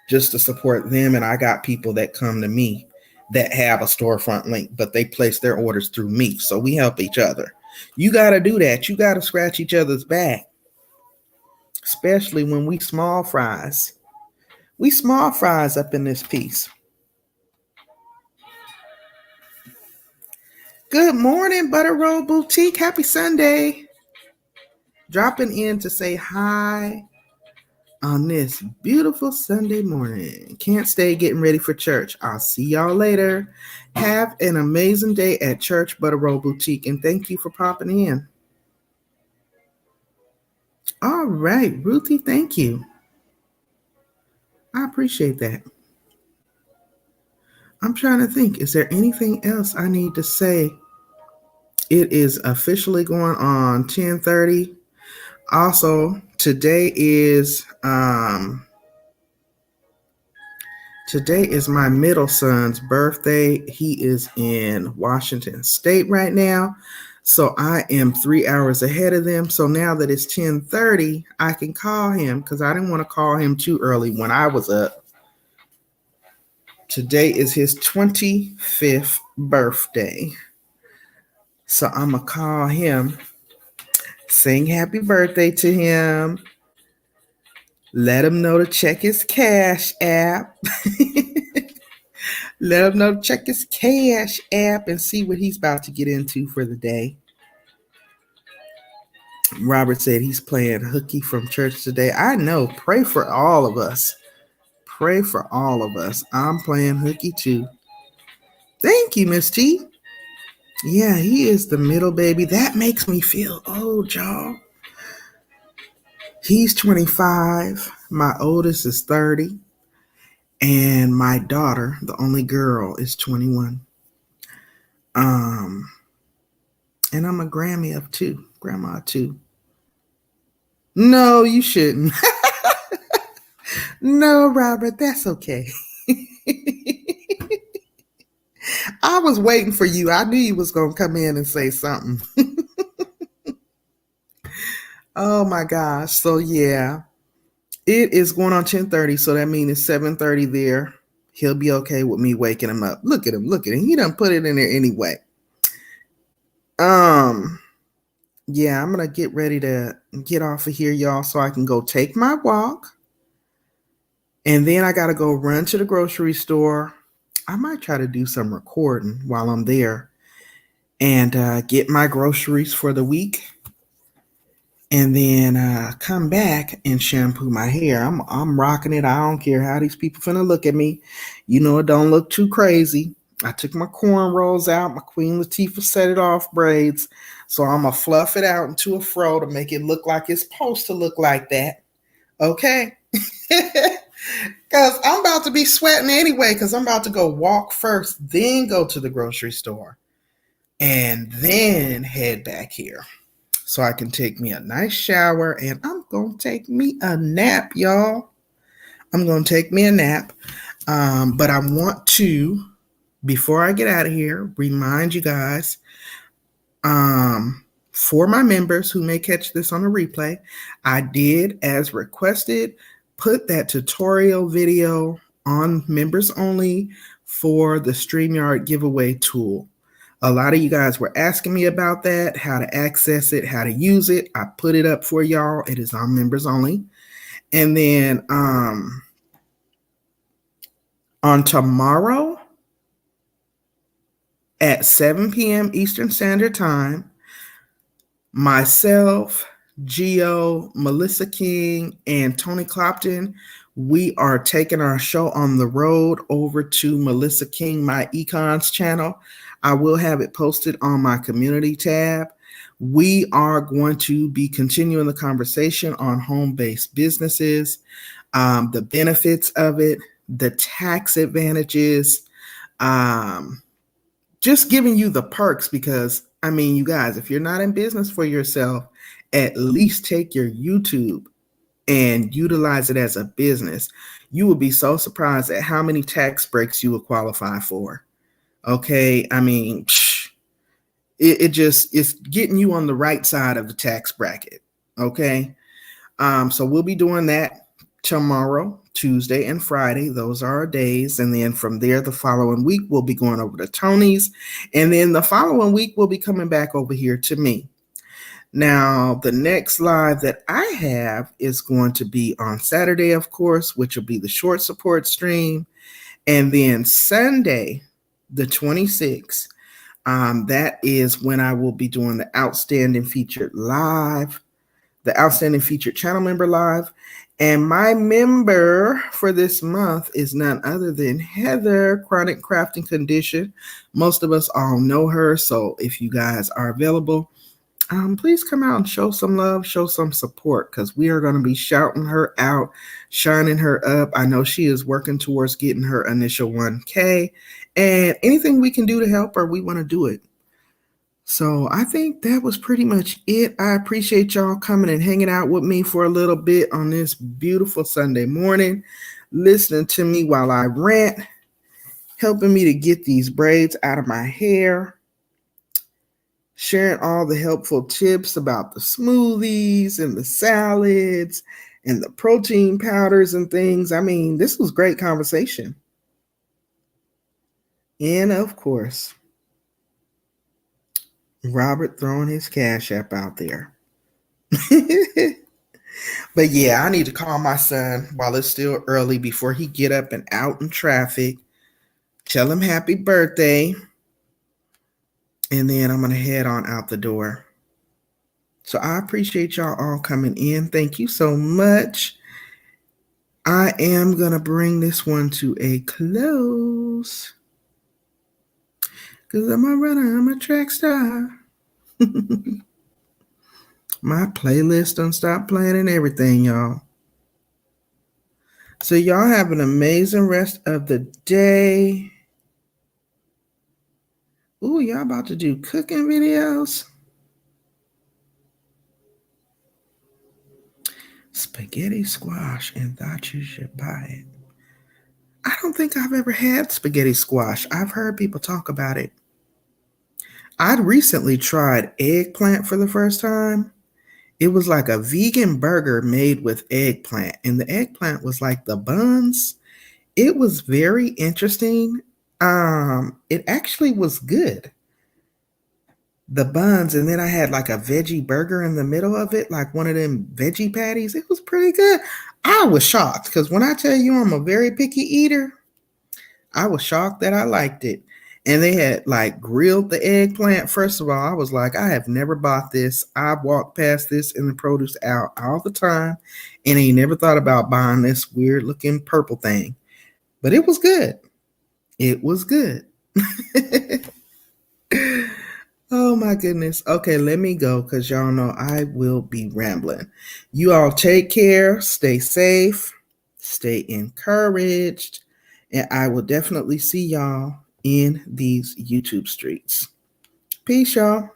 just to support them. And I got people that come to me that have a storefront link, but they place their orders through me. So we help each other. You got to do that. You got to scratch each other's back, especially when we small fries. We small fries up in this piece. Good morning, Butter Roll Boutique. Happy Sunday. Dropping in to say hi on this beautiful Sunday morning. Can't stay getting ready for church. I'll see y'all later. Have an amazing day at Church Butter Roll Boutique, and thank you for popping in. All right, Ruthie, thank you. I appreciate that. I'm trying to think, is there anything else I need to say? It is officially going on 10:30. Also, today is my middle son's birthday. He is in Washington State right now. So I am 3 hours ahead of them. So now that it's 10:30, I can call him because I didn't want to call him too early when I was up. Today is his 25th birthday. So I'm going to call him Sing happy birthday to him. Let him know to check his Cash App. Let him know to check his Cash App and see what he's about to get into for the day. Robert said he's playing hooky from church today. I know. Pray for all of us. Pray for all of us. I'm playing hooky too. Thank you, Miss T. Yeah, he is the middle baby. That makes me feel old, y'all. He's 25. My oldest is 30. And my daughter, the only girl, is 21. And I'm a Grammy of 2. Grandma 2. No, you shouldn't. No, Robert, that's okay. I was waiting for you. I knew you was going to come in and say something. Oh my gosh. So yeah, it is going on 10:30. So that means it's 7:30 there. He'll be okay with me waking him up. Look at him. Look at him. He done put it in there anyway. Yeah, I'm going to get ready to get off of here, y'all, so I can go take my walk. And then I got to go run to the grocery store. I might try to do some recording while I'm there and get my groceries for the week. And then come back and shampoo my hair. I'm rocking it. I don't care how these people finna look at me. You know, it don't look too crazy. I took my cornrows out, my Queen Latifah set it off braids. So I'm going to fluff it out into a fro to make it look like it's supposed to look like that. Okay? Because I'm about to be sweating anyway, because I'm about to go walk first, then go to the grocery store, and then head back here. So I can take me a nice shower, and I'm going to take me a nap, y'all. I'm going to take me a nap. But I want to, before I get out of here, remind you guys, for my members who may catch this on a replay, I did, as requested, put that tutorial video on members only for the StreamYard giveaway tool. A lot of you guys were asking me about that, how to access it, how to use it. I put it up for y'all. It is on members only. And then on tomorrow at 7 p.m. Eastern Standard Time, myself, Gio, Melissa King, and Tony Clopton, we are taking our show on the road over to Melissa King, my Econs channel. I will have it posted on my community tab. We are going to be continuing the conversation on home-based businesses, the benefits of it, the tax advantages, just giving you the perks because, I mean, you guys, if you're not in business for yourself, at least take your YouTube and utilize it as a business. You will be so surprised at how many tax breaks you will qualify for. Okay, I mean, it's getting you on the right side of the tax bracket. Okay, so we'll be doing that tomorrow, Tuesday and Friday. Those are our days. And then from there, the following week, we'll be going over to Tony's. And then the following week, we'll be coming back over here to me. Now, the next live that I have is going to be on Saturday, of course, which will be the short support stream. And then Sunday, the 26th, that is when I will be doing the Outstanding Featured Live, the Outstanding Featured Channel Member Live. And my member for this month is none other than Heather, Chronic Crafting Condition. Most of us all know her. So if you guys are available, please come out and show some love, show some support, because we are going to be shouting her out, shining her up. I know she is working towards getting her initial 1K, and anything we can do to help her, we want to do it. So I think that was pretty much it. I appreciate y'all coming and hanging out with me for a little bit on this beautiful Sunday morning, listening to me while I rant, helping me to get these braids out of my hair, sharing all the helpful tips about the smoothies and the salads and the protein powders and things. I mean, this was great conversation. And of course, Robert throwing his Cash App out there. But yeah, I need to call my son while it's still early before he get up and out in traffic. Tell him happy birthday. And then I'm going to head on out the door. So I appreciate y'all all coming in. Thank you so much. I am going to bring this one to a close. Because I'm a runner, I'm a track star. My playlist don't stop playing and everything, y'all. So y'all have an amazing rest of the day. Ooh, y'all about to do cooking videos? Spaghetti squash and thought you should buy it. I don't think I've ever had spaghetti squash. I've heard people talk about it. I'd recently tried eggplant for the first time. It was like a vegan burger made with eggplant, and the eggplant was like the buns. It was very interesting. It actually was good. The buns, and then I had like a veggie burger in the middle of it, like one of them veggie patties. It was pretty good. I was shocked because when I tell you I'm a very picky eater, I was shocked that I liked it. And they had like grilled the eggplant. First of all, I was like, I have never bought this. I walked past this in the produce aisle all the time, and I never thought about buying this weird looking purple thing. But it was good. It was good. Oh my goodness. Okay, let me go because y'all know I will be rambling. You all take care, stay safe, stay encouraged, and I will definitely see y'all in these YouTube streets. Peace, y'all.